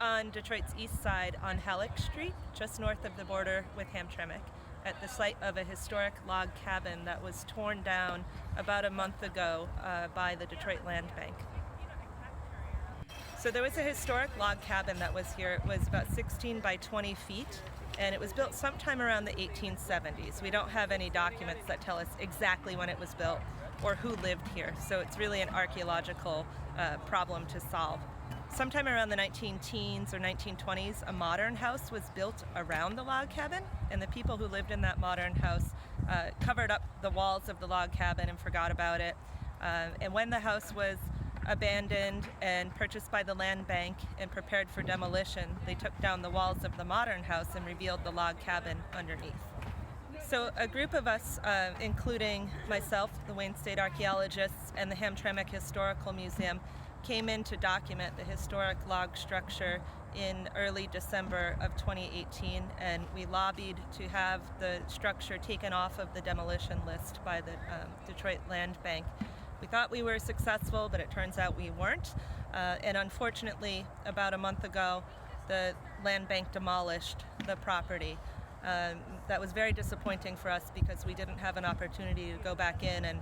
On Detroit's east side on Halleck Street, just north of the border with Hamtramck, at the site of a historic log cabin that was torn down about a month ago by the Detroit Land Bank. So there was a historic log cabin that was here. It was about 16 by 20 feet, and it was built sometime around the 1870s. We don't have any documents that tell us exactly when it was built or who lived here, so it's really an archaeological problem to solve. Sometime around the 19-teens or 1920s, a modern house was built around the log cabin, and the people who lived in that modern house covered up the walls of the log cabin and forgot about it. And when the house was abandoned and purchased by the land bank and prepared for demolition, they took down the walls of the modern house and revealed the log cabin underneath. So a group of us, including myself, the Wayne State archaeologists, and the Hamtramck Historical Museum, came in to document the historic log structure in early December of 2018, and we lobbied to have the structure taken off of the demolition list by the Detroit Land Bank. We thought we were successful, but it turns out we weren't. And unfortunately, about a month ago, the land bank demolished the property. That was very disappointing for us because we didn't have an opportunity to go back in and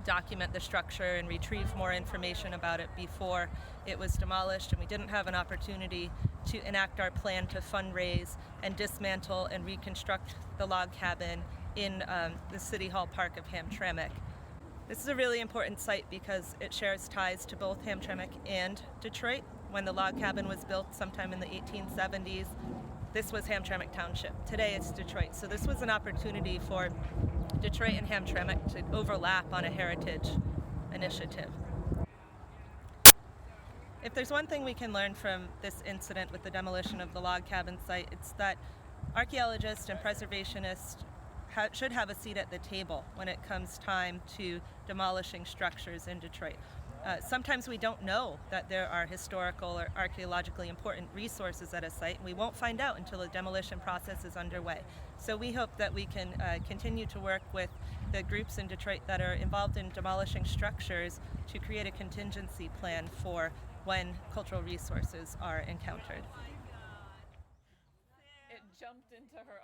document the structure and retrieve more information about it before it was demolished, and we didn't have an opportunity to enact our plan to fundraise and dismantle and reconstruct the log cabin in the City Hall Park of Hamtramck. This is a really important site because it shares ties to both Hamtramck and Detroit. When the log cabin was built sometime in the 1870s, this was Hamtramck Township. Today it's Detroit. So this was an opportunity for Detroit and Hamtramck to overlap on a heritage initiative. If there's one thing we can learn from this incident with the demolition of the log cabin site, it's that archaeologists and preservationists should have a seat at the table when it comes time to demolishing structures in Detroit. Sometimes we don't know that there are historical or archaeologically important resources at a site, and we won't find out until the demolition process is underway. So we hope that we can continue to work with the groups in Detroit that are involved in demolishing structures to create a contingency plan for when cultural resources are encountered. It jumped into her